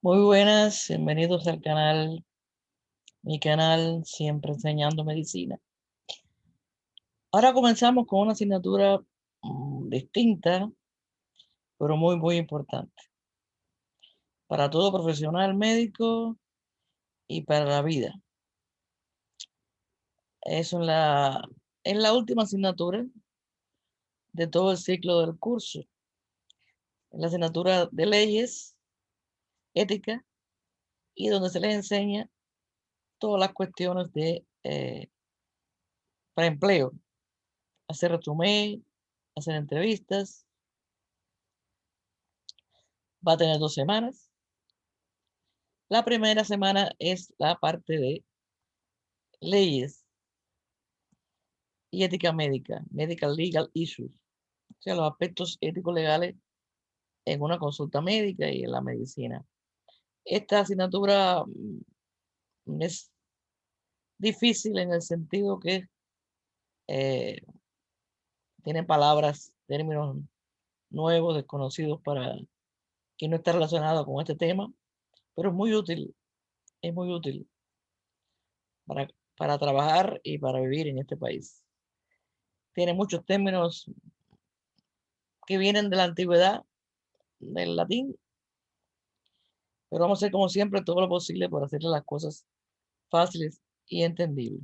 Muy buenas, bienvenidos al canal, mi canal Siempre Enseñando Medicina. Ahora comenzamos con una asignatura distinta, pero muy importante para todo profesional médico y para la vida. Es la última asignatura de todo el ciclo del curso. Es la asignatura de leyes, ética, y donde se les enseña todas las cuestiones para empleo, hacer resumen, hacer entrevistas. Va a tener 2 semanas. La primera semana es la parte de leyes y ética médica, medical legal issues, o sea, los aspectos éticos legales en una consulta médica y en la medicina. Esta asignatura es difícil en el sentido que eh, tiene palabras, términos nuevos, desconocidos para quien no está relacionado con este tema, pero es muy útil para, para trabajar y para vivir en este país. Tiene muchos términos que vienen de la antigüedad, del latín, pero vamos a hacer como siempre todo lo posible por hacer las cosas fáciles y entendibles.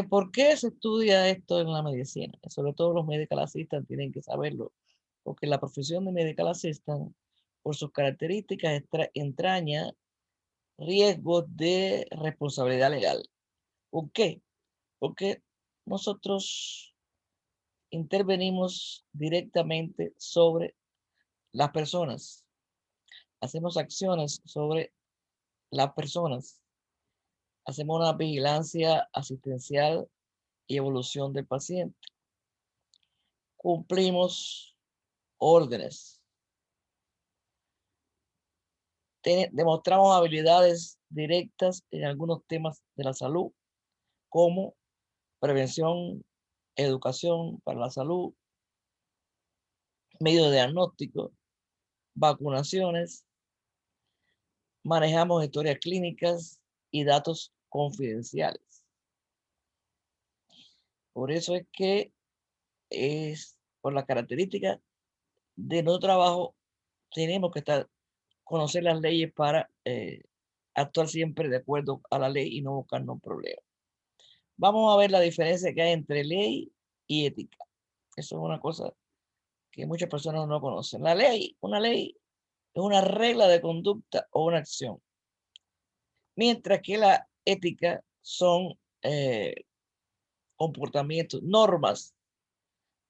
¿Por qué se estudia esto en la medicina? Sobre todo los medical assistants tienen que saberlo, porque la profesión de medical assistant, por sus características, entraña riesgos de responsabilidad legal. ¿Por qué? Porque nosotros intervenimos directamente sobre las personas, hacemos acciones sobre las personas, hacemos una vigilancia asistencial y evolución del paciente, cumplimos órdenes, demostramos habilidades directas en algunos temas de la salud, como prevención, educación para la salud, medios de diagnóstico, vacunaciones, manejamos historias clínicas y datos confidenciales. Por eso es que por la característica de nuestro trabajo, tenemos que conocer las leyes para actuar siempre de acuerdo a la ley y no buscarnos problemas. Vamos a ver la diferencia que hay entre ley y ética. Eso es una cosa que muchas personas no conocen. Una ley es una regla de conducta o una acción, mientras que la ética son comportamientos, normas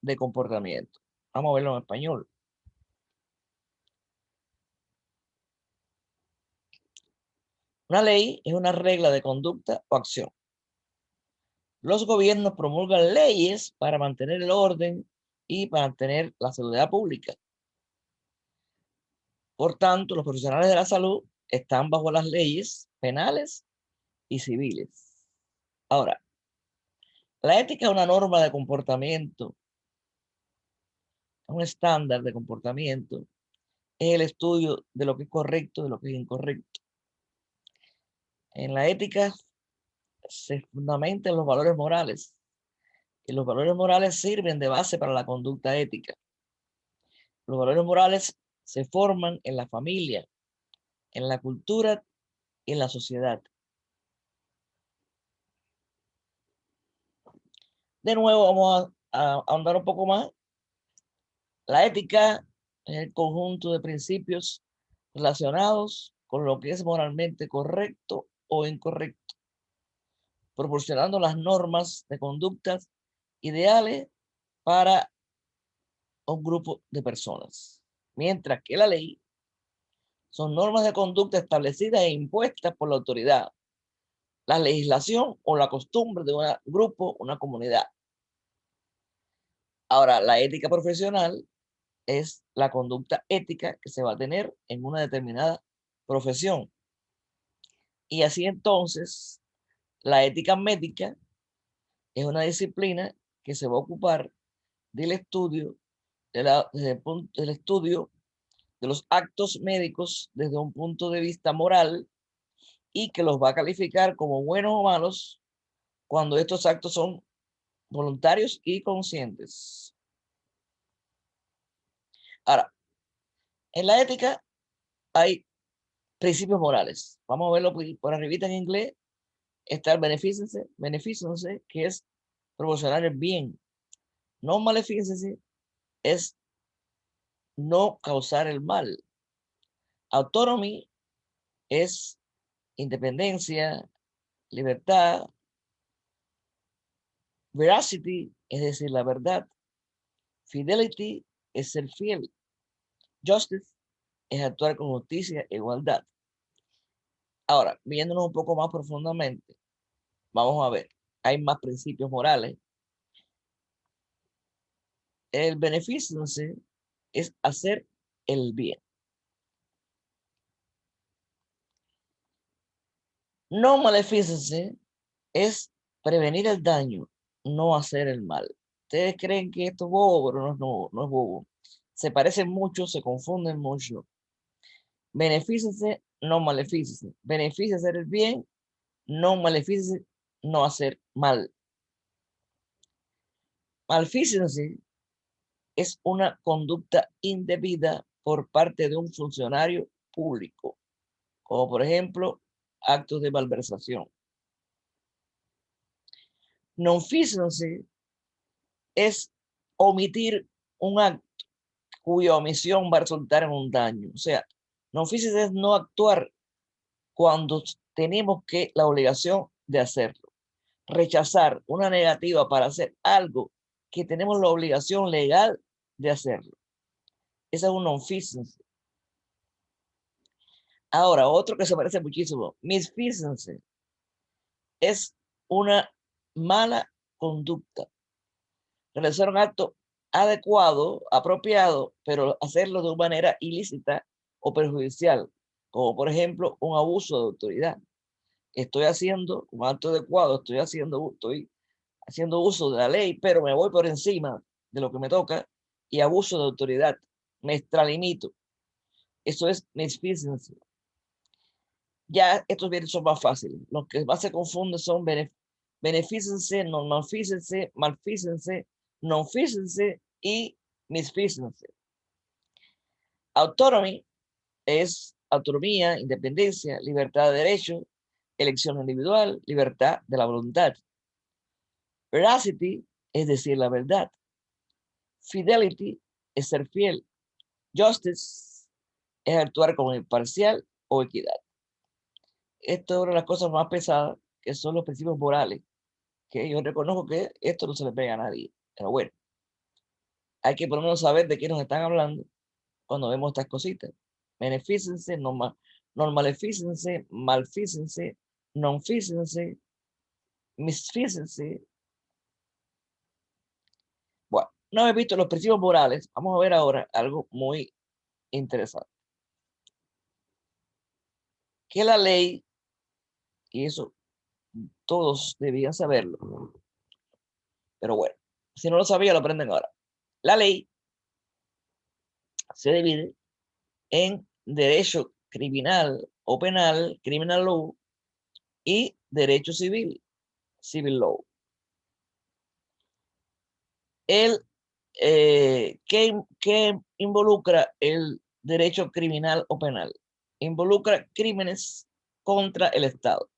de comportamiento. Vamos a verlo en español. Una ley es una regla de conducta o acción. Los gobiernos promulgan leyes para mantener el orden y para mantener la seguridad pública. Por tanto, los profesionales de la salud están bajo las leyes penales y civiles. Ahora, la ética es una norma de comportamiento, un estándar de comportamiento, es el estudio de lo que es correcto, de lo que es incorrecto. En la ética se fundamentan los valores morales, y los valores morales sirven de base para la conducta ética. Los valores morales se forman en la familia, en la cultura y en la sociedad. De nuevo, vamos a ahondar un poco más. La ética es el conjunto de principios relacionados con lo que es moralmente correcto o incorrecto, proporcionando las normas de conductas ideales para un grupo de personas. Mientras que la ley son normas de conducta establecidas e impuestas por la autoridad, la legislación o la costumbre de un grupo, una comunidad. Ahora, la ética profesional es la conducta ética que se va a tener en una determinada profesión. Y así entonces, la ética médica es una disciplina que se va a ocupar del estudio, del estudio de los actos médicos desde un punto de vista moral y que los va a calificar como buenos o malos cuando estos actos son voluntarios y conscientes. Ahora, en la ética hay principios morales. Vamos a verlo por arribita en inglés. Está el beneficense, que es proporcionar el bien. No maleficense es no causar el mal. Autonomy es independencia, libertad. Veracity es decir, la verdad. Fidelity es ser fiel. Justice es actuar con justicia e igualdad. Ahora, viéndonos un poco más profundamente, vamos a ver, hay más principios morales. El beneficense es hacer el bien. No maleficense es prevenir el daño, no hacer el mal. Ustedes creen que esto es bobo, pero no es bobo. Se parecen mucho, se confunden mucho. Benefícense, no malefícense. Beneficia hacer el bien, no malefícense, no hacer mal. Malfícense es una conducta indebida por parte de un funcionario público, como por ejemplo actos de malversación. Non-feasance es omitir un acto cuya omisión va a resultar en un daño. O sea, non-feasance es no actuar cuando tenemos la obligación de hacerlo. Rechazar una negativa para hacer algo que tenemos la obligación legal de hacerlo. Esa es un non-feasance. Ahora, otro que se parece muchísimo, misfeasance, es una mala conducta. Realizar un acto adecuado, apropiado, pero hacerlo de una manera ilícita o perjudicial, como por ejemplo un abuso de autoridad. Estoy haciendo un acto adecuado, estoy haciendo uso de la ley, pero me voy por encima de lo que me toca y abuso de autoridad, me extralimito. Eso es misfeasance. Ya estos bienes son más fáciles. Los que más se confunden son beneficense, non-malfícense, malfícense, non-fícense y misfícense. Autonomy es autonomía, independencia, libertad de derecho, elección individual, libertad de la voluntad. Veracity es decir la verdad. Fidelity es ser fiel. Justice es actuar como imparcial o equidad. Esto es una de las cosas más pesadas, que son los principios morales, que yo reconozco que esto no se le pega a nadie. Pero bueno, hay que por lo menos saber de qué nos están hablando cuando vemos estas cositas. Benefícense, normalefícense, malfícense, nonfícense, misfícense. Bueno, no he visto los principios morales. Vamos a ver ahora algo muy interesante. Que la ley, y eso todos debían saberlo, pero bueno, si no lo sabía, lo aprenden ahora. La ley se divide en derecho criminal o penal, criminal law, y derecho civil, civil law. El, ¿qué involucra el derecho criminal o penal? Involucra crímenes contra el Estado.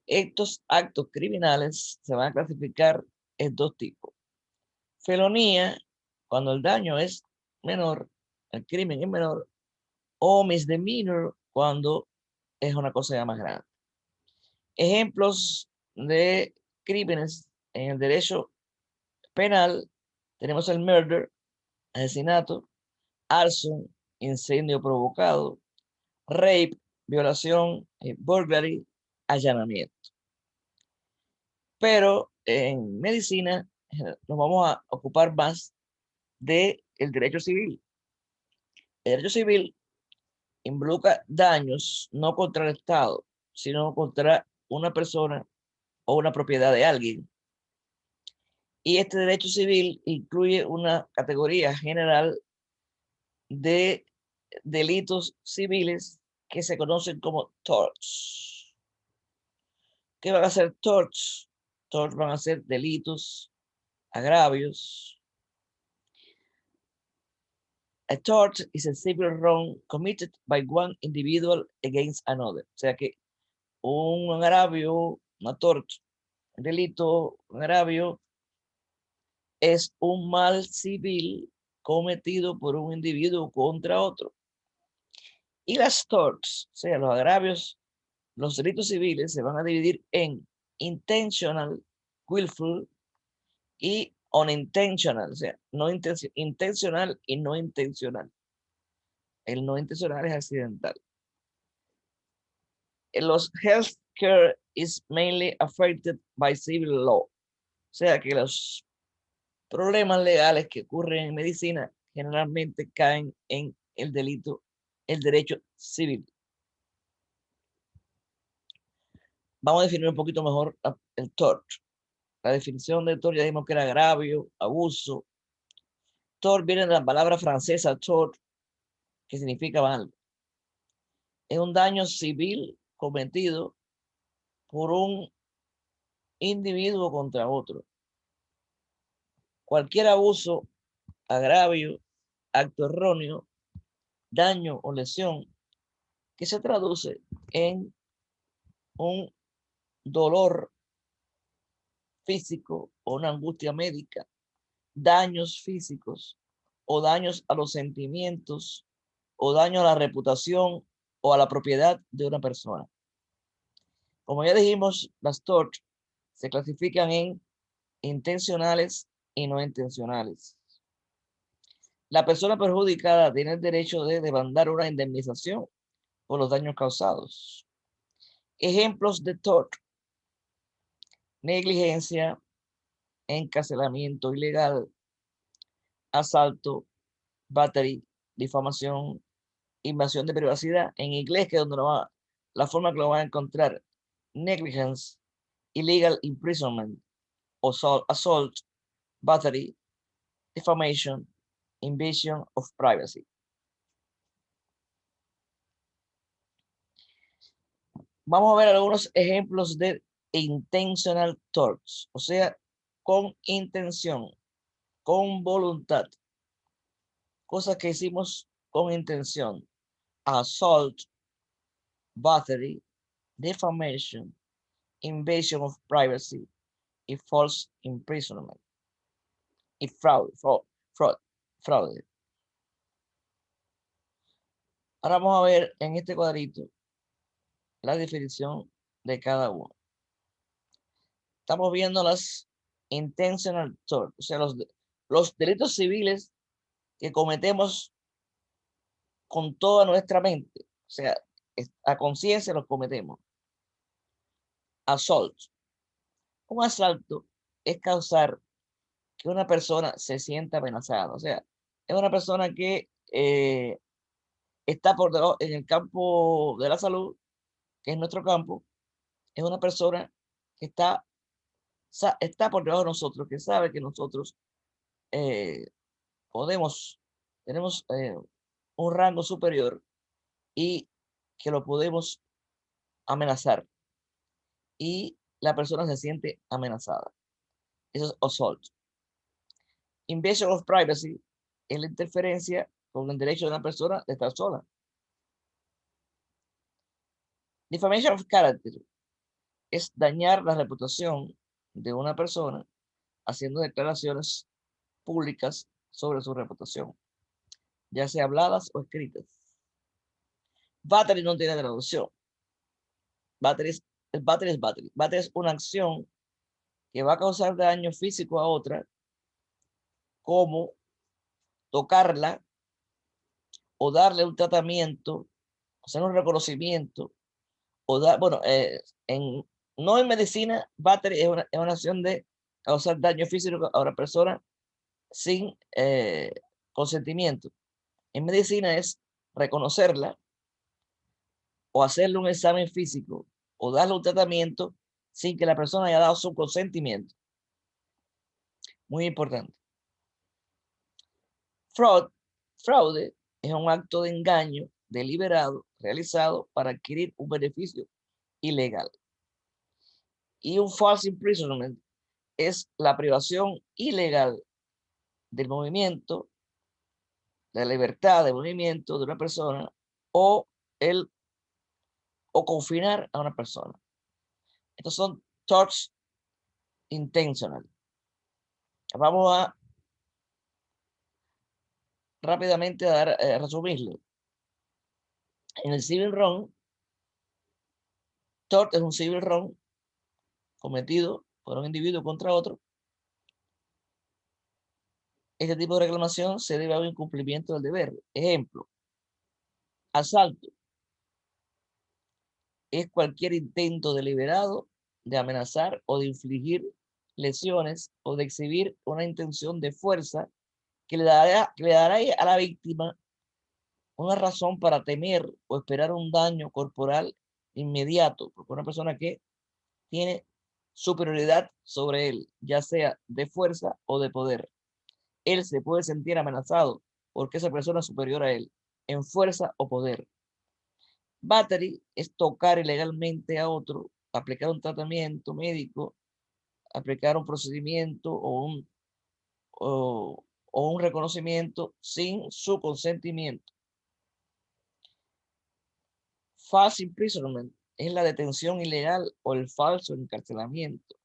Estos actos criminales se van a clasificar en dos tipos. Felonía, cuando el daño es menor, el crimen es menor, o misdemeanor, cuando es una cosa ya más grande. Ejemplos de crímenes en el derecho penal, tenemos el murder, asesinato, arson, incendio provocado, rape, violación, burglary, allanamiento. Pero en medicina nos vamos a ocupar más del derecho civil. El derecho civil involucra daños no contra el Estado, sino contra una persona o una propiedad de alguien. Y este derecho civil incluye una categoría general de delitos civiles que se conocen como torts. ¿Qué van a ser torts? Torts van a ser delitos, agravios. A tort is a civil wrong committed by one individual against another. O sea que un agravio, una tort, un delito, un agravio, es un mal civil cometido por un individuo contra otro. Y las torts, o sea, los agravios, los delitos civiles se van a dividir en intentional, willful y unintentional, o sea, no intencional y no intencional. El no intencional es accidental. Los healthcare is mainly affected by civil law. O sea que los problemas legales que ocurren en medicina generalmente caen en el delito, el derecho civil. Vamos a definir un poquito mejor el tort. La definición de tort ya dijimos que era agravio, abuso. Tort viene de la palabra francesa tort, que significa mal. Es un daño civil cometido por un individuo contra otro. Cualquier abuso, agravio, acto erróneo, daño o lesión que se traduce en un dolor físico o una angustia médica, daños físicos o daños a los sentimientos o daño a la reputación o a la propiedad de una persona. Como ya dijimos, las tort se clasifican en intencionales y no intencionales. La persona perjudicada tiene el derecho de demandar una indemnización por los daños causados. Ejemplos de tort: negligencia, encarcelamiento ilegal, asalto, battery, difamación, invasión de privacidad. En inglés, que es donde la forma que lo van a encontrar: negligence, illegal imprisonment, assault, battery, defamation, invasion of privacy. Vamos a ver algunos ejemplos de intentional torts, o sea, con intención, con voluntad, cosas que hicimos con intención: assault, battery, defamation, invasion of privacy y false imprisonment y fraude. Ahora vamos a ver en este cuadrito la definición de cada uno. Estamos viendo las intentional tort, o sea, los delitos civiles que cometemos con toda nuestra mente, o sea, a conciencia los cometemos. Assault. Un asalto es causar que una persona se sienta amenazada, o sea, es una persona que está por debajo en el campo de la salud, que es nuestro campo, es una persona que está por debajo de nosotros, que sabe que nosotros eh, tenemos un rango superior y que lo podemos amenazar. Y la persona se siente amenazada. Eso es assault. Invasion of privacy es la interferencia con el derecho de una persona de estar sola. Defamation of character es dañar la reputación de una persona haciendo declaraciones públicas sobre su reputación, ya sea habladas o escritas. Battery no tiene traducción. Battery es battery. Battery es una acción que va a causar daño físico a otra, como tocarla o darle un tratamiento, hacer un reconocimiento, o dar, bueno, no en medicina, battery es una acción de causar daño físico a una persona sin consentimiento. En medicina es reconocerla o hacerle un examen físico o darle un tratamiento sin que la persona haya dado su consentimiento. Muy importante. Fraude es un acto de engaño deliberado realizado para adquirir un beneficio ilegal. Y un false imprisonment es la privación ilegal del movimiento, de la libertad de movimiento de una persona o confinar a una persona. Estos son torts intentional. Vamos a rápidamente a resumirlo. En el civil wrong, tort es un civil wrong cometido por un individuo contra otro. Este tipo de reclamación se debe a un incumplimiento del deber. Ejemplo, asalto es cualquier intento deliberado de amenazar o de infligir lesiones o de exhibir una intención de fuerza que le dará a la víctima una razón para temer o esperar un daño corporal inmediato, porque una persona que tiene superioridad sobre él, ya sea de fuerza o de poder. Él se puede sentir amenazado porque esa persona es superior a él, en fuerza o poder. Battery es tocar ilegalmente a otro, aplicar un tratamiento médico, aplicar un procedimiento o un reconocimiento sin su consentimiento. False imprisonment es la detención ilegal o el falso encarcelamiento.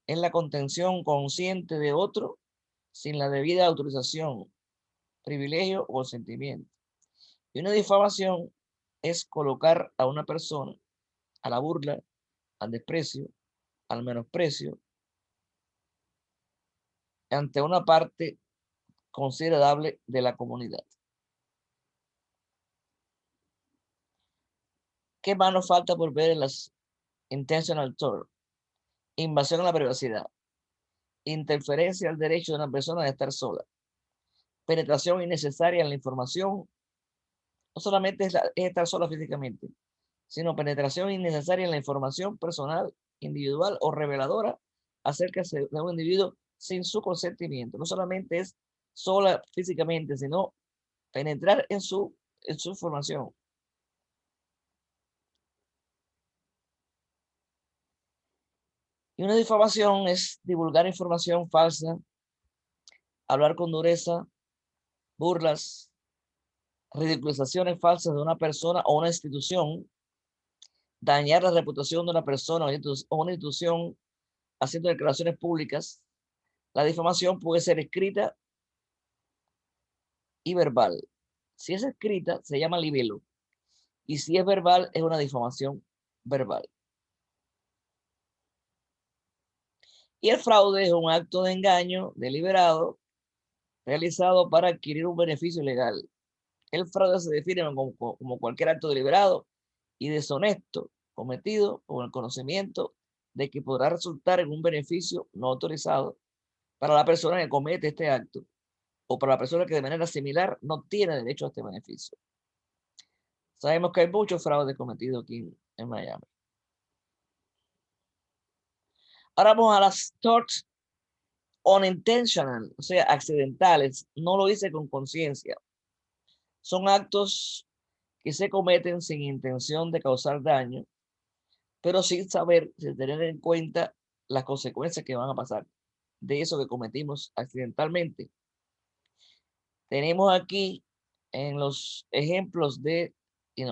Es la contención consciente de otro sin la debida autorización, privilegio o consentimiento. Y una difamación es colocar a una persona a la burla, al desprecio, al menosprecio, ante una parte considerable de la comunidad. ¿Qué más nos falta por ver en las intentional tort? Invasión a la privacidad, interferencia al derecho de una persona de estar sola, penetración innecesaria en la información, no solamente es estar sola físicamente, sino penetración innecesaria en la información personal, individual o reveladora acerca de un individuo sin su consentimiento. No solamente es sola físicamente, sino penetrar en su información. Y una difamación es divulgar información falsa, hablar con dureza, burlas, ridiculizaciones falsas de una persona o una institución, dañar la reputación de una persona o una institución haciendo declaraciones públicas. La difamación puede ser escrita y verbal. Si es escrita, se llama libelo. Y si es verbal, es una difamación verbal. Y el fraude es un acto de engaño deliberado realizado para adquirir un beneficio legal. El fraude se define como cualquier acto deliberado y deshonesto cometido con el conocimiento de que podrá resultar en un beneficio no autorizado para la persona que comete este acto o para la persona que de manera similar no tiene derecho a este beneficio. Sabemos que hay muchos fraudes cometidos aquí en Miami. Ahora vamos a las torts unintentional, o sea, accidentales. No lo hice con conciencia. Son actos que se cometen sin intención de causar daño, pero sin saber, sin tener en cuenta las consecuencias que van a pasar de eso que cometimos accidentalmente. Tenemos aquí en los ejemplos de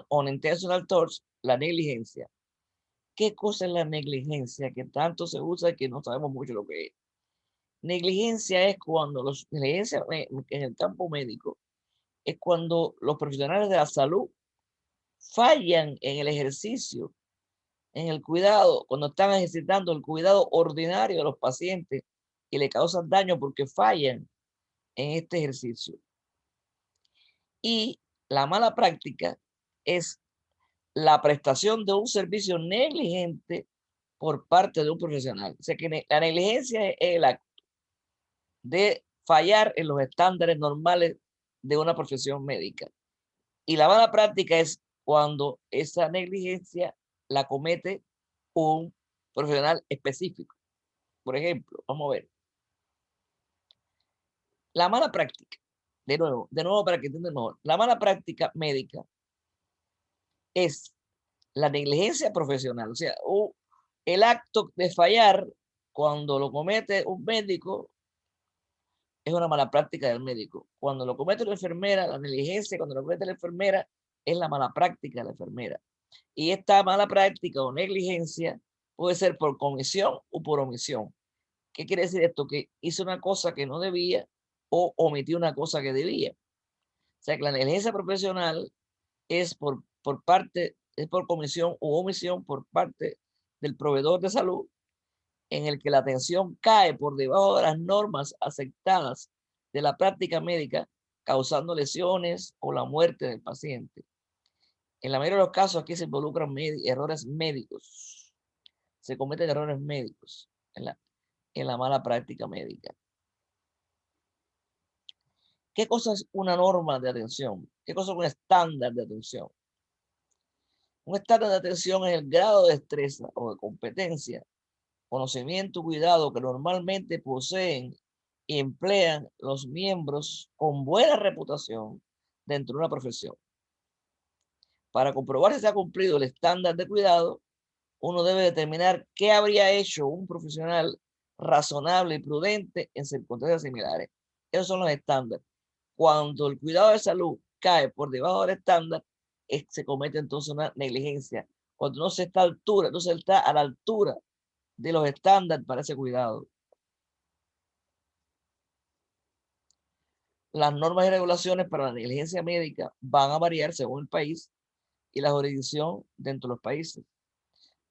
unintentional torts la negligencia. ¿Qué cosa es la negligencia que tanto se usa que no sabemos mucho lo que es? Negligencia es cuando negligencia en el campo médico es cuando los profesionales de la salud fallan en el ejercicio, en el cuidado, cuando están ejercitando el cuidado ordinario de los pacientes y le causan daño porque fallan en este ejercicio. Y la mala práctica es la prestación de un servicio negligente por parte de un profesional. O sea que la negligencia es el acto de fallar en los estándares normales de una profesión médica. Y la mala práctica es cuando esa negligencia la comete un profesional específico. Por ejemplo, vamos a ver. La mala práctica De nuevo para que entiendan mejor. La mala práctica médica es la negligencia profesional, o sea, el acto de fallar cuando lo comete un médico es una mala práctica del médico. Cuando lo comete la enfermera, la negligencia, cuando lo comete la enfermera, es la mala práctica de la enfermera. Y esta mala práctica o negligencia puede ser por comisión o por omisión. ¿Qué quiere decir esto? Que hizo una cosa que no debía o omitió una cosa que debía. O sea que la negligencia profesional es es por comisión u omisión por parte del proveedor de salud, en el que la atención cae por debajo de las normas aceptadas de la práctica médica, causando lesiones o la muerte del paciente. En la mayoría de los casos aquí se involucran errores médicos. Se cometen errores médicos en la mala práctica médica. ¿Qué cosa es una norma de atención? ¿Qué cosa es un estándar de atención? Un estándar de atención es el grado de destreza o de competencia, conocimiento y cuidado que normalmente poseen y emplean los miembros con buena reputación dentro de una profesión. Para comprobar si se ha cumplido el estándar de cuidado, uno debe determinar qué habría hecho un profesional razonable y prudente en circunstancias similares. Esos son los estándares. Cuando el cuidado de salud cae por debajo del estándar, se comete entonces una negligencia. Cuando no se está a altura, no se está a la altura de los estándares para ese cuidado. Las normas y regulaciones para la negligencia médica van a variar según el país y la jurisdicción dentro de los países.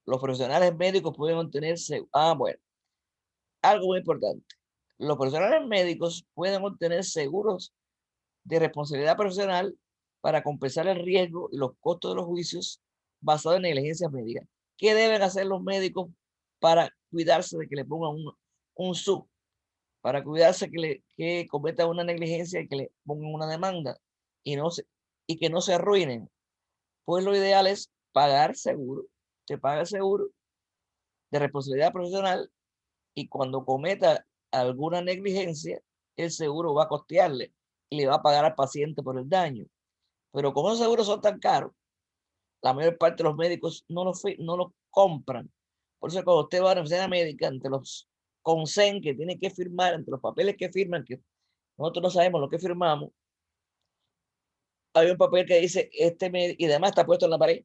Los profesionales médicos pueden obtenerse, bueno, algo muy importante. Los profesionales médicos pueden obtener seguros de responsabilidad profesional para compensar el riesgo y los costos de los juicios basados en negligencias médicas. ¿Qué deben hacer los médicos para cuidarse de que le pongan un sub? Para cuidarse que cometa una negligencia y que le pongan una demanda y que no se arruinen? Pues lo ideal es pagar seguro, que pague el seguro de responsabilidad profesional, y cuando cometa alguna negligencia, el seguro va a costearle y le va a pagar al paciente por el daño. Pero como los seguros son tan caros, la mayor parte de los médicos no los compran. Por eso cuando usted va a una oficina médica, entre los consent que tiene que firmar, entre los papeles que firman, que nosotros no sabemos lo que firmamos, hay un papel que dice, y además está puesto en la pared,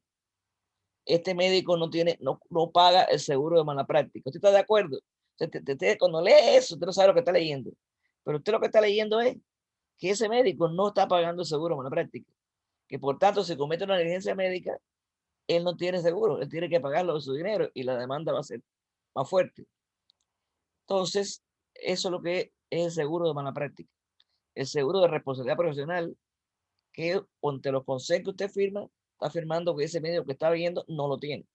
este médico no paga el seguro de mala práctica. ¿Usted está de acuerdo? Cuando lee eso, usted no sabe lo que está leyendo. Pero usted lo que está leyendo es que ese médico no está pagando el seguro de mala práctica. Que por tanto, si comete una negligencia médica, él no tiene seguro. Él tiene que pagarlo de su dinero y la demanda va a ser más fuerte. Entonces, eso es lo que es el seguro de mala práctica. El seguro de responsabilidad profesional, que ante los consejos que usted firma, está firmando que ese médico que está viendo no lo tiene.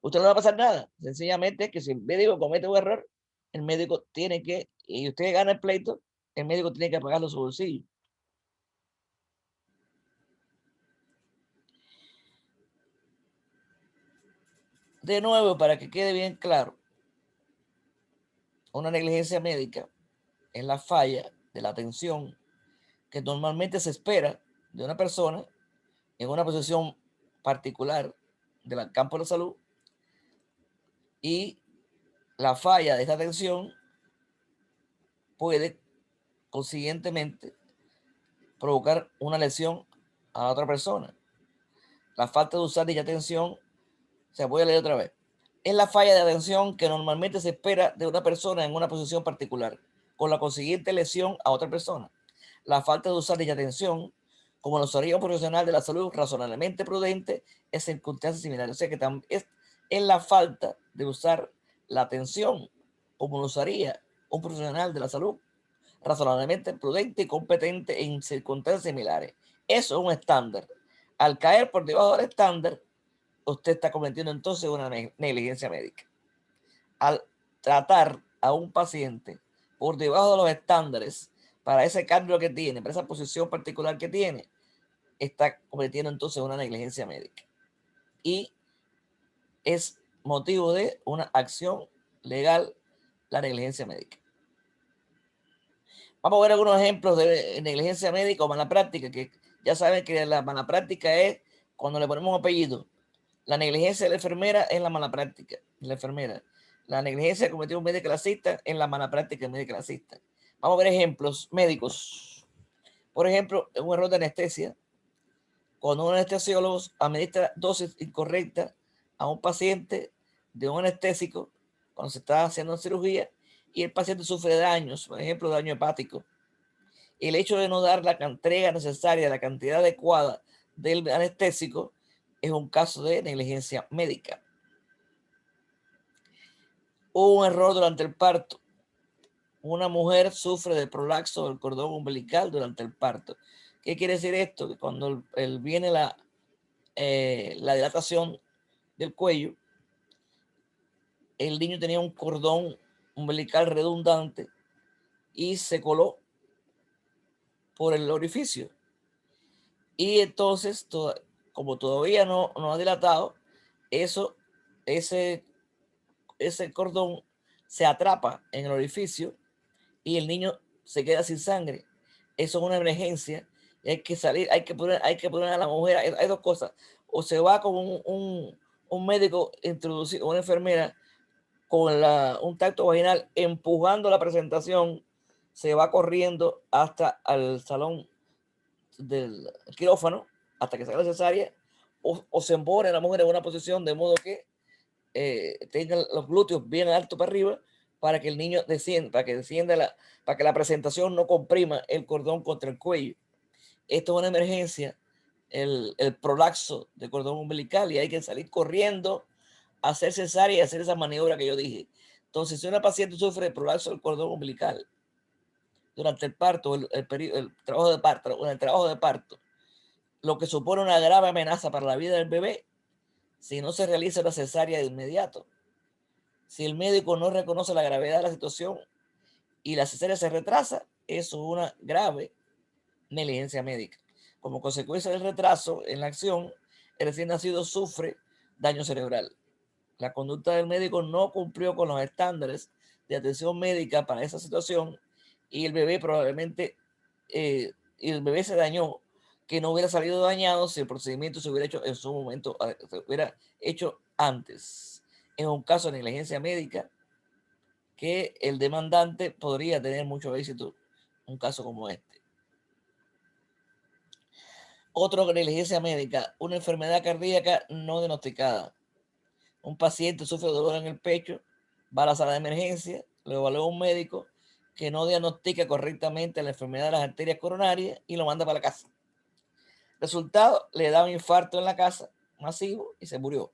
Usted no le va a pasar nada. Sencillamente que si el médico comete un error, el médico tiene que, y usted gana el pleito, el médico tiene que pagarlo su bolsillo. De nuevo, para que quede bien claro, una negligencia médica es la falla de la atención que normalmente se espera de una persona en una posición particular del campo de la salud, y la falla de esta atención puede consiguientemente provocar una lesión a la otra persona. La falta de usar dicha atención, se voy a leer otra vez, es la falla de atención que normalmente se espera de una persona en una posición particular, con la consiguiente lesión a otra persona. La falta de usar dicha atención, como lo usaría un profesional de la salud razonablemente prudente en circunstancias similares. O sea que es la falta de usar la atención como lo usaría un profesional de la salud razonablemente prudente y competente en circunstancias similares. Eso es un estándar. Al caer por debajo del estándar, usted está cometiendo entonces una negligencia médica. Al tratar a un paciente por debajo de los estándares para ese cambio que tiene, para esa posición particular que tiene, está cometiendo entonces una negligencia médica. Y es motivo de una acción legal la negligencia médica. Vamos a ver algunos ejemplos de negligencia médica o mala práctica, que ya saben que la mala práctica es cuando le ponemos un apellido. La negligencia de la enfermera es la mala práctica de la enfermera. La negligencia que cometió un médico clasista es la mala práctica del médico clasista. Vamos a ver ejemplos médicos. Por ejemplo, un error de anestesia. Cuando un anestesiólogo administra dosis incorrecta a un paciente de un anestésico cuando se está haciendo cirugía y el paciente sufre daños, por ejemplo, daño hepático. El hecho de no dar la entrega necesaria, la cantidad adecuada del anestésico, es un caso de negligencia médica. Hubo un error durante el parto. Una mujer sufre de prolapso del cordón umbilical durante el parto. ¿Qué quiere decir esto? Que cuando viene la dilatación del cuello, el niño tenía un cordón umbilical redundante y se coló por el orificio. Y entonces, como todavía no ha dilatado, ese cordón se atrapa en el orificio y el niño se queda sin sangre. Eso es una emergencia. Y hay que salir, hay que poner a la mujer. Hay dos cosas. O se va con un médico introducido, una enfermera con un tacto vaginal empujando la presentación, se va corriendo hasta el salón del quirófano hasta que salga la cesárea, o se embone la mujer en una posición de modo que tenga los glúteos bien alto para arriba para que el niño descienda, para que la presentación no comprima el cordón contra el cuello. Esto es una emergencia, el prolapso del cordón umbilical, y hay que salir corriendo a hacer cesárea y hacer esa maniobra que yo dije. Entonces, si una paciente sufre de prolapso del cordón umbilical durante el parto, el trabajo de parto, lo que supone una grave amenaza para la vida del bebé, si no se realiza una cesárea de inmediato. Si el médico no reconoce la gravedad de la situación y la cesárea se retrasa, eso es una grave negligencia médica. Como consecuencia del retraso en la acción, el recién nacido sufre daño cerebral. La conducta del médico no cumplió con los estándares de atención médica para esa situación y el bebé probablemente el bebé se dañó, que no hubiera salido dañado si el procedimiento se hubiera hecho en su momento, se hubiera hecho antes. Es un caso de negligencia médica que el demandante podría tener mucho éxito, un caso como este. Otro, negligencia médica, una enfermedad cardíaca no diagnosticada. Un paciente sufre dolor en el pecho, va a la sala de emergencia, lo evalúa un médico que no diagnostica correctamente la enfermedad de las arterias coronarias y lo manda para la casa. Resultado, le da un infarto en la casa masivo y se murió.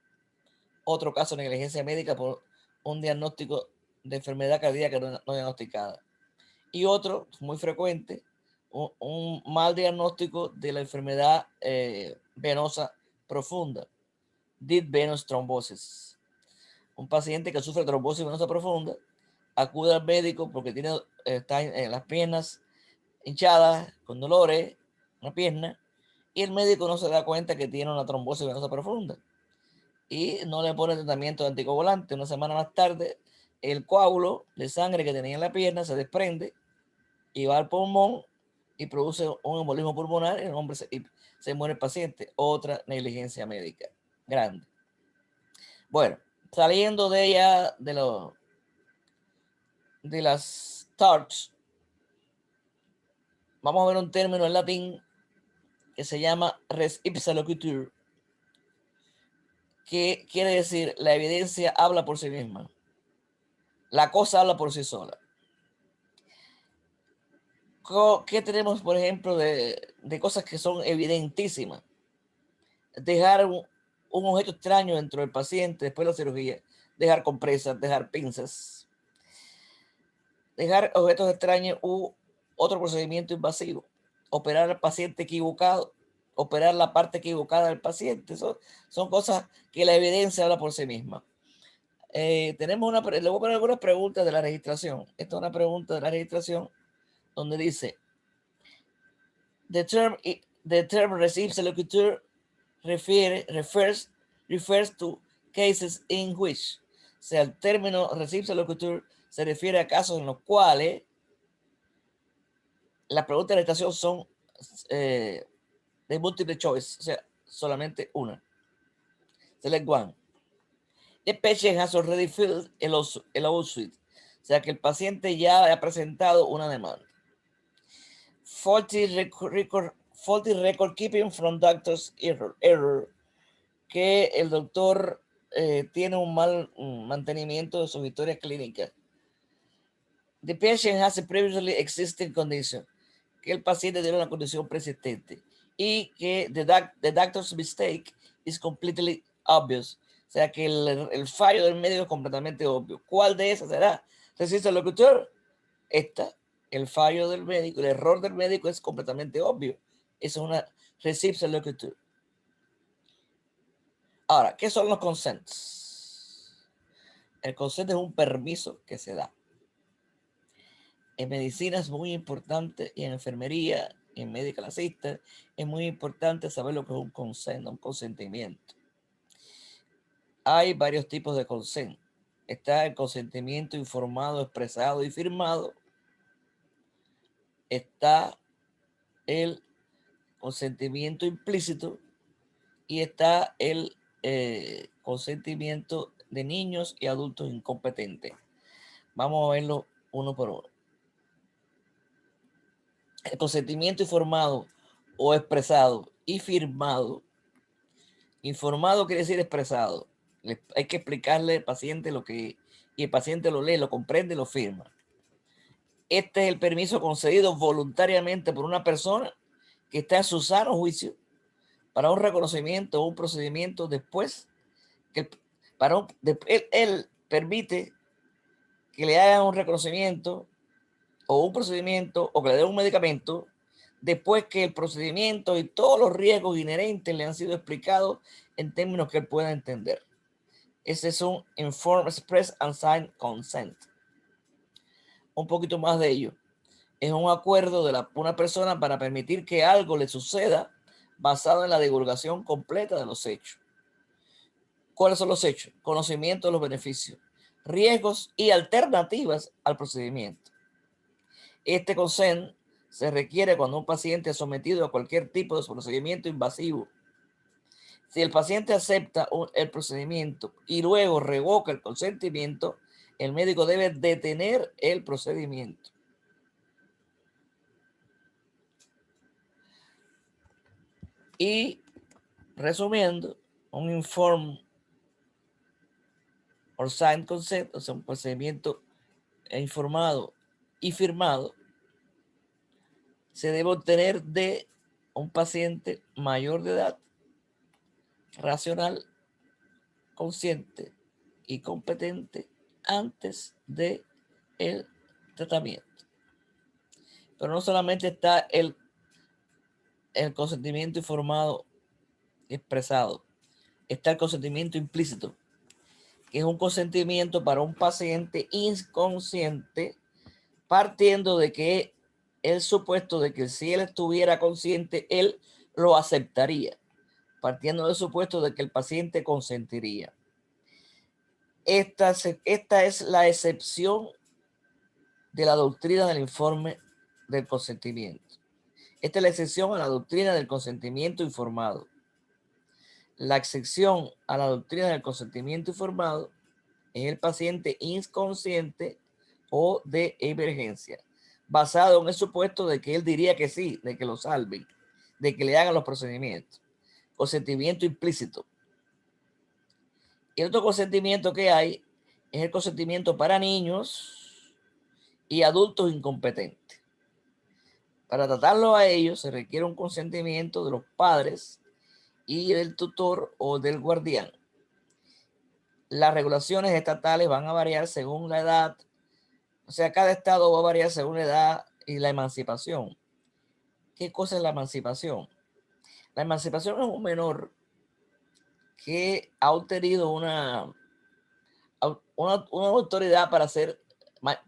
Otro caso de negligencia médica por un diagnóstico de enfermedad cardíaca no diagnosticada. Y otro, muy frecuente, un mal diagnóstico de la enfermedad venosa profunda, deep venous thrombosis. Un paciente que sufre trombosis venosa profunda acude al médico porque está en las piernas hinchadas, con dolores, una pierna, y el médico no se da cuenta que tiene una trombosis venosa profunda y no le pone tratamiento de anticoagulante. Una semana más tarde, el coágulo de sangre que tenía en la pierna se desprende y va al pulmón y produce un embolismo pulmonar y el hombre se muere el paciente. Otra negligencia médica grande. Bueno, saliendo de ella, de las TARTs, vamos a ver un término en latín que se llama res ipsa loquitur, que quiere decir la evidencia habla por sí misma. La cosa habla por sí sola. ¿Qué tenemos, por ejemplo, de cosas que son evidentísimas? Dejar un objeto extraño dentro del paciente después de la cirugía, dejar compresas, dejar pinzas, dejar objetos extraños u otro procedimiento invasivo, operar al paciente equivocado, operar la parte equivocada del paciente. Son cosas que la evidencia habla por sí misma. Le voy a poner algunas preguntas de la registración. Esta es una pregunta de la registración donde dice: The term receives locutor refers to cases in which. O sea, el término receives locutor se refiere a casos en los cuales las preguntas de la estación son de múltiple choice, o sea, solamente una. Select one. The patient has already filled a lawsuit. O sea, que el paciente ya ha presentado una demanda. Faulty record keeping from doctor's error. Que el doctor tiene un mal mantenimiento de sus historias clínicas. The patient has a previously existing condition. Que el paciente tiene una condición persistente. Y que the doctor's mistake is completely obvious. O sea que el fallo del médico es completamente obvio. ¿Cuál de esas será? Resiste el locutor. Esta, el fallo del médico, el error del médico es completamente obvio. Es una receives el locutor. Ahora, ¿qué son los consents? El consent es un permiso que se da. En medicina es muy importante, y en enfermería, y en medical assistant, es muy importante saber lo que es un consent, un consentimiento. Hay varios tipos de consent. Está el consentimiento informado, expresado y firmado. Está el consentimiento implícito y está el consentimiento de niños y adultos incompetentes. Vamos a verlo uno por uno. El consentimiento informado o expresado y firmado. Informado quiere decir expresado. Hay que explicarle al paciente lo que, y el paciente lo lee, lo comprende y lo firma. Este es el permiso concedido voluntariamente por una persona que está en su sano juicio para un reconocimiento o un procedimiento después que él permite que le hagan un reconocimiento o un procedimiento o que le den un medicamento después que el procedimiento y todos los riesgos inherentes le han sido explicados en términos que él pueda entender. Ese es un Informed Express and Signed Consent. Un poquito más de ello. Es un acuerdo de una persona para permitir que algo le suceda basado en la divulgación completa de los hechos. ¿Cuáles son los hechos? Conocimiento de los beneficios, riesgos y alternativas al procedimiento. Este consent se requiere cuando un paciente es sometido a cualquier tipo de procedimiento invasivo. Si el paciente acepta el procedimiento y luego revoca el consentimiento, el médico debe detener el procedimiento. Y resumiendo, un informe or signed consent, o sea, un procedimiento informado y firmado, se debe obtener de un paciente mayor de edad, racional, consciente y competente antes de el tratamiento. Pero no solamente está el consentimiento informado y expresado, está el consentimiento implícito, que es un consentimiento para un paciente inconsciente, partiendo de que el supuesto de que si él estuviera consciente, él lo aceptaría, partiendo del supuesto de que el paciente consentiría. Esta es la excepción de la doctrina del informe del consentimiento. Esta es la excepción a la doctrina del consentimiento informado. La excepción a la doctrina del consentimiento informado es el paciente inconsciente o de emergencia, basado en el supuesto de que él diría que sí, de que lo salven, de que le hagan los procedimientos. Consentimiento implícito. Y el otro consentimiento que hay es el consentimiento para niños y adultos incompetentes. Para tratarlo a ellos se requiere un consentimiento de los padres y del tutor o del guardián. Las regulaciones estatales van a variar según la edad, o sea, cada estado va a variar según la edad y la emancipación. ¿Qué cosa es la emancipación? La emancipación es un menor que ha obtenido una autoridad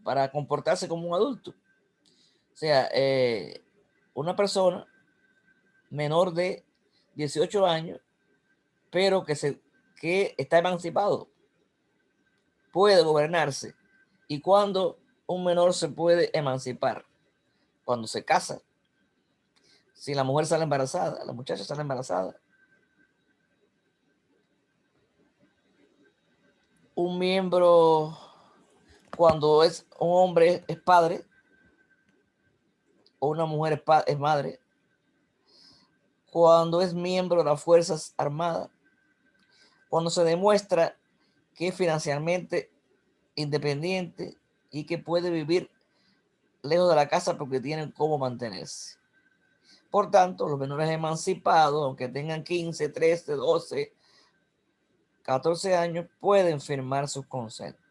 para comportarse como un adulto. O sea, una persona menor de 18 años, pero que está emancipado, puede gobernarse. ¿Y cuándo un menor se puede emancipar? cuando se casa, si la mujer sale embarazada, la muchacha sale embarazada. Un miembro, cuando es un hombre es padre, o una mujer es madre, cuando es miembro de las Fuerzas Armadas, cuando se demuestra que es financieramente independiente y que puede vivir lejos de la casa porque tienen cómo mantenerse. Por tanto, los menores emancipados, aunque tengan 15, 13, 12, 14 años, pueden firmar sus consentos.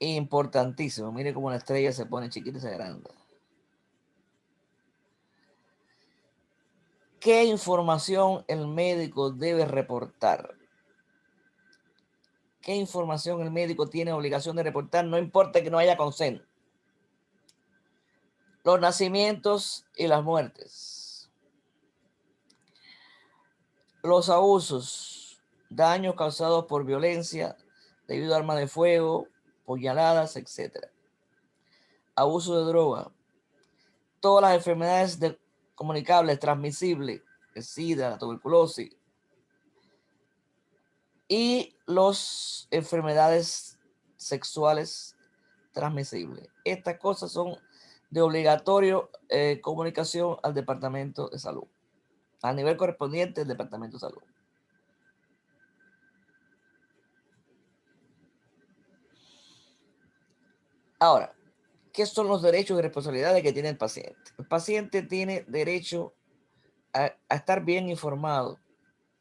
Importantísimo. Mire cómo la estrella se pone chiquita y se agranda. ¿Qué información el médico debe reportar? ¿Qué información el médico tiene obligación de reportar? No importa que no haya consent. Los nacimientos y las muertes. Los abusos, daños causados por violencia debido a armas de fuego, puñaladas, etc. Abuso de droga. Todas las enfermedades comunicables, transmisibles, el SIDA, la tuberculosis, y las enfermedades sexuales transmisibles. Estas cosas son de obligatorio comunicación al Departamento de Salud, a nivel correspondiente del Departamento de Salud. Ahora, ¿qué son los derechos y responsabilidades que tiene el paciente? El paciente tiene derecho a estar bien informado,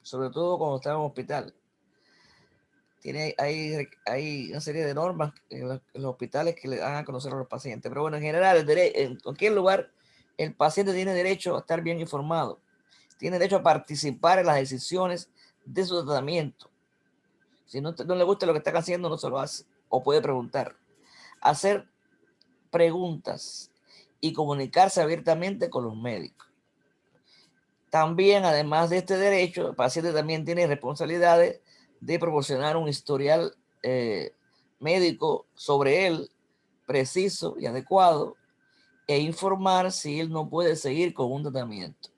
sobre todo cuando está en un hospital. Hay una serie de normas en los hospitales que le dan a conocer a los pacientes. Pero bueno, en general, en cualquier lugar, el paciente tiene derecho a estar bien informado. Tiene derecho a participar en las decisiones de su tratamiento. Si no le gusta lo que está haciendo, no se lo hace. O puede preguntar. Hacer preguntas y comunicarse abiertamente con los médicos. También, además de este derecho, el paciente también tiene responsabilidades de proporcionar un historial médico sobre él, preciso y adecuado, e informar si él no puede seguir con un tratamiento.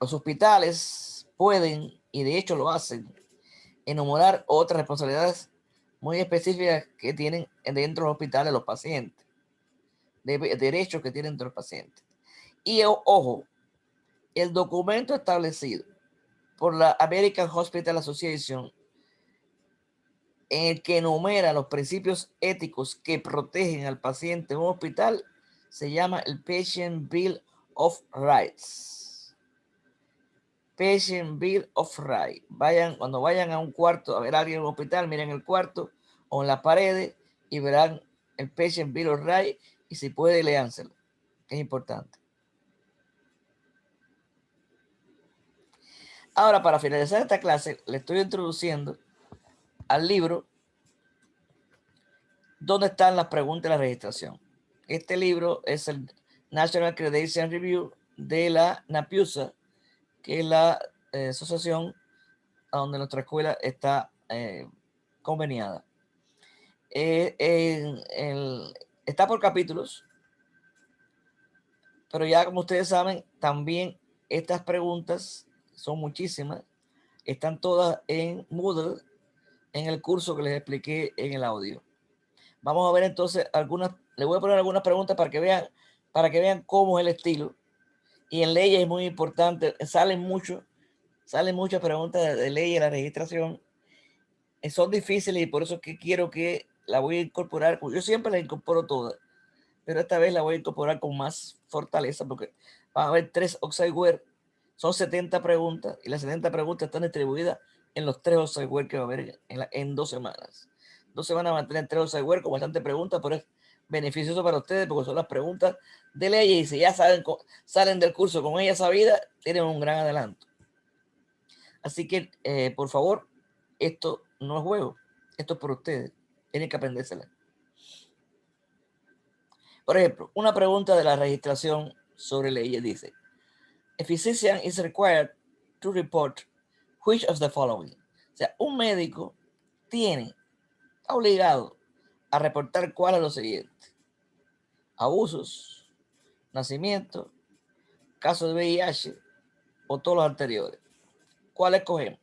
Los hospitales pueden, y de hecho lo hacen, enumerar otras responsabilidades muy específicas que tienen dentro de los hospitales los pacientes, de derechos que tienen dentro de los pacientes. Y ojo, el documento establecido por la American Hospital Association, en el que enumera los principios éticos que protegen al paciente en un hospital, se llama el Patient Bill of Rights. Patient Bill of Rights. Cuando vayan a un cuarto a ver a alguien en un hospital, miren el cuarto o en las paredes y verán el Patient Bill of Rights, y si puede, léanselo. Es importante. Ahora, para finalizar esta clase, le estoy introduciendo al libro donde están las preguntas de la registración. Este libro es el National Accreditation Review de la NAPIUSA, que es la asociación a donde nuestra escuela está conveniada. Está por capítulos, pero ya como ustedes saben, también estas preguntas son muchísimas, están todas en Moodle, en el curso que les expliqué en el audio. Vamos a ver entonces les voy a poner algunas preguntas para que vean cómo es el estilo. Y en leyes es muy importante, salen muchas preguntas de ley en la registración. Son difíciles y por eso es que quiero que la voy a incorporar. Yo siempre las incorporo todas, pero esta vez la voy a incorporar con más fortaleza porque van a haber 3 Oxideware. Son 70 preguntas y las 70 preguntas están distribuidas en los 3 Oxideware que va a haber en 2 semanas. 2 semanas van a tener 3 Oxideware con bastante preguntas, pero es beneficioso para ustedes porque son las preguntas de ley y si ya salen del curso con ella sabida, tienen un gran adelanto. Así que, por favor, esto no es juego, esto es por ustedes, tienen que aprendérsela. Por ejemplo, una pregunta de la registración sobre leyes dice: A physician is required to report which of the following. O sea, un médico está obligado a reportar cuál es lo siguiente: abusos, nacimiento, casos de VIH o todos los anteriores. ¿Cuál escogemos?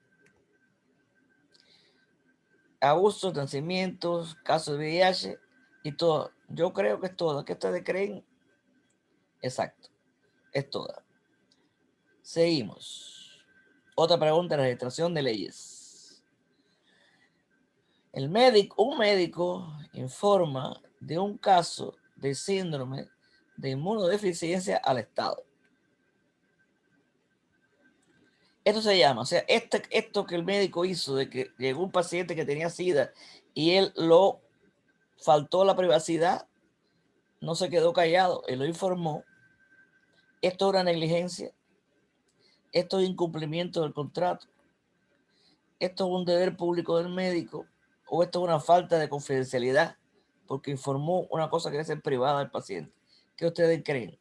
Abusos, nacimientos, casos de VIH y todo. Yo creo que es todo. ¿Qué ustedes creen? Exacto, es toda. Seguimos. Otra pregunta: la registración de leyes. Un médico informa de un caso de síndrome de inmunodeficiencia al Estado. Esto se llama, o sea, esto que el médico hizo, de que llegó un paciente que tenía SIDA y él lo faltó la privacidad, no se quedó callado, él lo informó. Esto es una negligencia, esto es incumplimiento del contrato, esto es un deber público del médico, o esto es una falta de confidencialidad porque informó una cosa que debe ser privada del paciente. ¿Qué ustedes creen?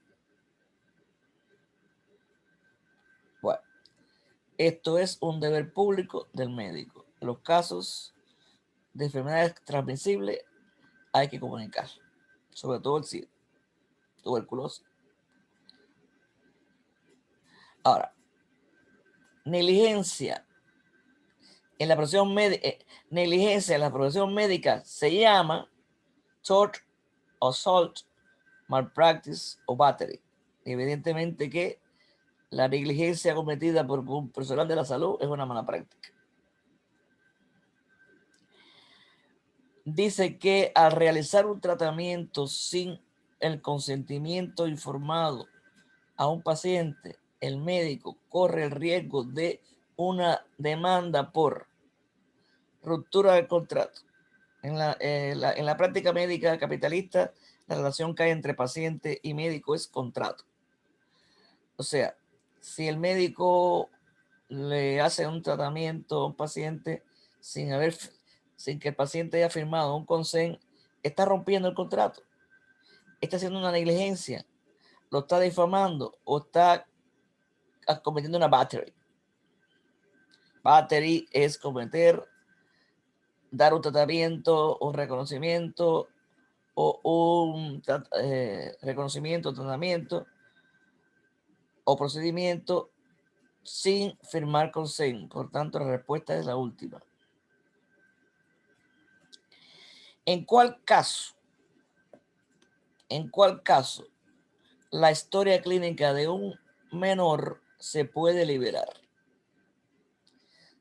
Bueno, esto es un deber público del médico. Los casos de enfermedades transmisibles hay que comunicar, sobre todo el SIDA, tuberculosis. Ahora, negligencia en la profesión médica se llama tort, assault, malpractice o battery. Evidentemente que la negligencia cometida por un personal de la salud es una mala práctica. Dice que al realizar un tratamiento sin el consentimiento informado a un paciente, el médico corre el riesgo de una demanda por ruptura del contrato. En la práctica médica capitalista, la relación que hay entre paciente y médico es contrato. O sea, si el médico le hace un tratamiento a un paciente sin que el paciente haya firmado un consent, está rompiendo el contrato, está haciendo una negligencia, lo está difamando o está cometiendo una battery. Battery es dar un tratamiento, un reconocimiento o un reconocimiento, tratamiento o procedimiento sin firmar consent. Por tanto, la respuesta es la última. ¿En cuál caso la historia clínica de un menor se puede liberar?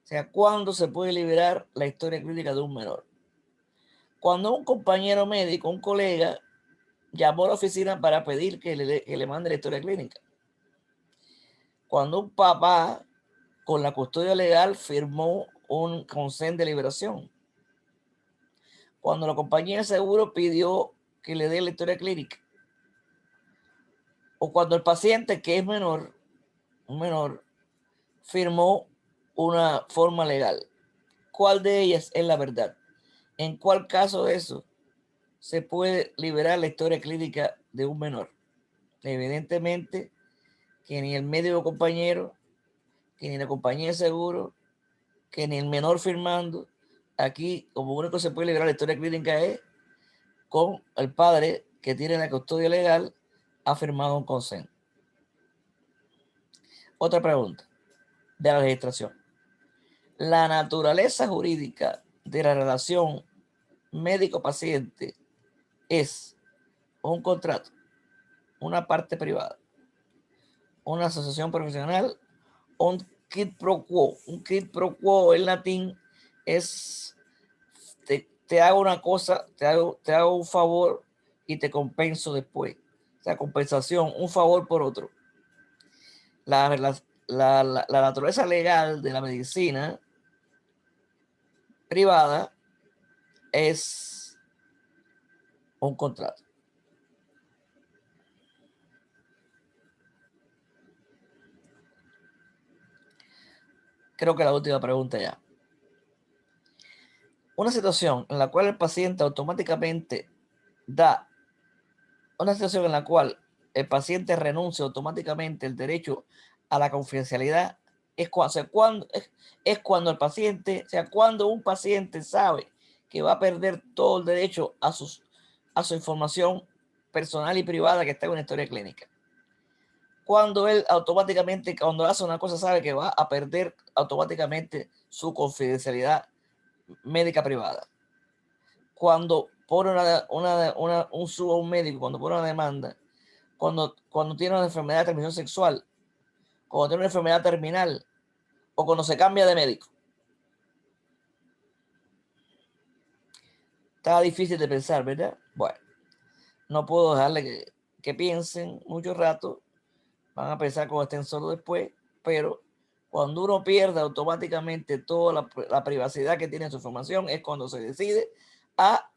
O sea, ¿cuándo se puede liberar la historia clínica de un menor? Cuando un compañero médico, un colega, llamó a la oficina para pedir que le mande la historia clínica. Cuando un papá con la custodia legal firmó un consent de liberación. Cuando la compañía de seguro pidió que le dé la historia clínica. O cuando el paciente, que es un menor, firmó una forma legal. ¿Cuál de ellas es la verdad? ¿En cuál caso de eso se puede liberar la historia clínica de un menor? Evidentemente que ni el médico compañero, que ni la compañía de seguro, que ni el menor firmando. Aquí, como único se puede liberar la historia clínica es con el padre que tiene la custodia legal, ha firmado un consent. Otra pregunta de la registración. La naturaleza jurídica de la relación médico-paciente es un contrato, una parte privada, una asociación profesional, un quid pro quo. Un quid pro quo en latín es te hago una cosa, te hago un favor y te compenso después. O sea, compensación, un favor por otro. La naturaleza legal de la medicina privada es un contrato. Creo que la última pregunta ya. Una situación en la cual el paciente automáticamente una situación en la cual el paciente renuncia automáticamente el derecho a la confidencialidad es cuando el paciente, o sea, cuando un paciente sabe que va a perder todo el derecho a su información personal y privada que está en una historia clínica. Cuando él automáticamente, cuando hace una cosa, sabe que va a perder automáticamente su confidencialidad médica privada. Cuando pone un médico, cuando pone una demanda, cuando tiene una enfermedad de transmisión sexual, cuando tiene una enfermedad terminal o cuando se cambia de médico. Está difícil de pensar, ¿verdad? Bueno, no puedo dejarle que piensen mucho rato. Van a pensar cuando estén solos después, pero cuando uno pierde automáticamente toda la privacidad que tiene en su información es cuando se decide a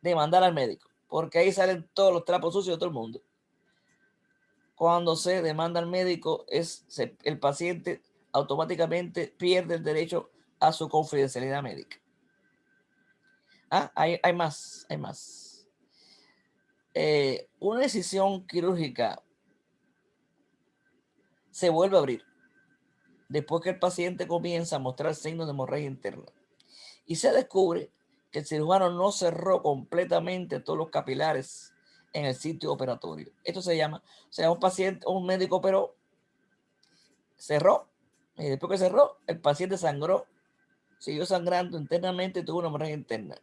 demandar al médico, porque ahí salen todos los trapos sucios de todo el mundo. Cuando se demanda al médico, el paciente automáticamente pierde el derecho a su confidencialidad médica. Hay más. Una decisión quirúrgica se vuelve a abrir después que el paciente comienza a mostrar signos de hemorragia interna y se descubre que el cirujano no cerró completamente todos los capilares en el sitio operatorio. Esto se llama, un médico operó, cerró, y después que cerró, el paciente sangró, siguió sangrando internamente y tuvo una hemorragia interna.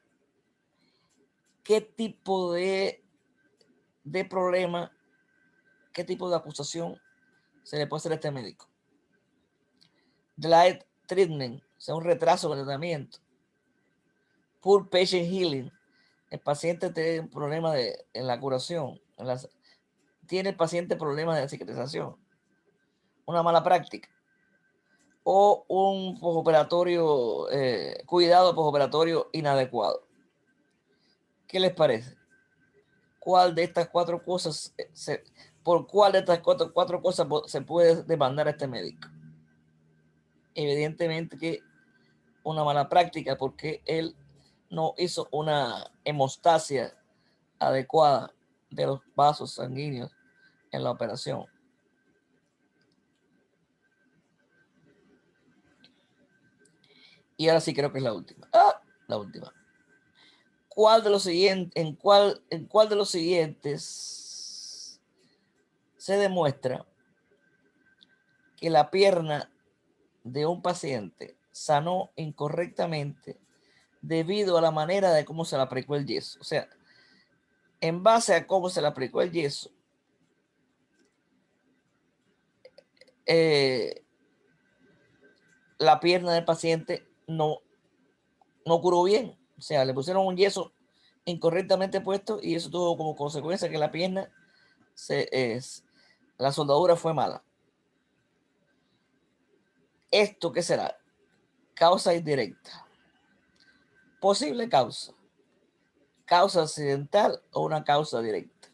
¿Qué tipo de problema, qué tipo de acusación se le puede hacer a este médico? Delayed treatment, o sea, un retraso en el tratamiento. Poor patient healing, el paciente tiene un problema en la curación, tiene el paciente problemas de cicatrización, una mala práctica, o un postoperatorio, cuidado postoperatorio inadecuado. ¿Qué les parece? ¿Cuál de estas cuatro cosas, por cuál de estas cuatro cosas se puede demandar a este médico? Evidentemente que una mala práctica, porque él no hizo una hemostasia adecuada de los vasos sanguíneos en la operación. Y ahora sí creo que es la última. La última. ¿En cuál de los siguientes se demuestra que la pierna de un paciente sanó incorrectamente debido a la manera de cómo se le aplicó el yeso? O sea, en base a cómo se le aplicó el yeso, la pierna del paciente no curó bien. O sea, le pusieron un yeso incorrectamente puesto y eso tuvo como consecuencia que la pierna la soldadura fue mala. ¿Esto qué será? Causa indirecta. Posible causa. Causa accidental o una causa directa.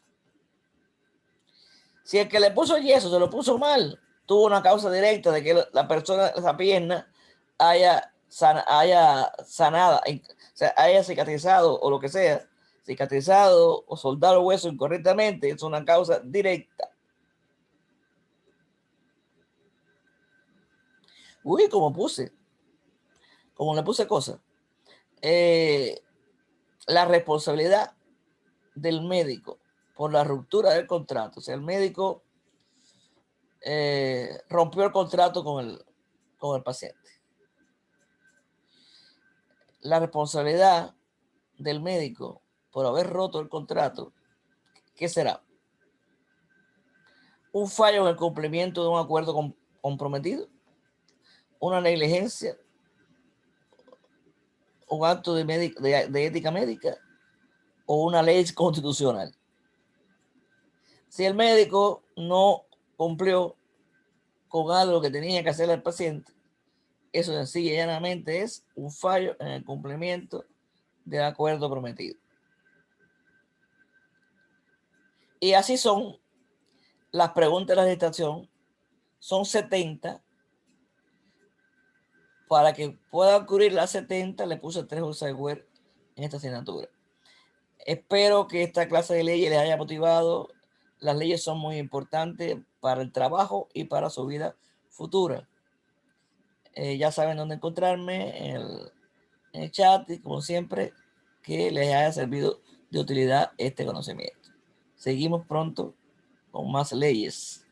Si el que le puso el yeso se lo puso mal, tuvo una causa directa de que la persona, esa pierna, haya sanado, o sea, haya cicatrizado o lo que sea, cicatrizado o soldado el hueso incorrectamente, es una causa directa. Uy, como le puse cosas. La responsabilidad del médico por la ruptura del contrato. O sea, el médico rompió el contrato con el paciente. La responsabilidad del médico por haber roto el contrato, ¿qué será? Un fallo en el cumplimiento de un acuerdo comprometido, una negligencia, un acto de ética médica o una ley constitucional. Si el médico no cumplió con algo que tenía que hacer el paciente, eso sencilla y llanamente es un fallo en el cumplimiento del acuerdo prometido. Y así son las preguntas de la legislación. Son 70. Para que pueda ocurrir las 70, le puse 3 usos de Word en esta asignatura. Espero que esta clase de leyes les haya motivado. Las leyes son muy importantes para el trabajo y para su vida futura. Ya saben dónde encontrarme en el chat y como siempre, que les haya servido de utilidad este conocimiento. Seguimos pronto con más leyes.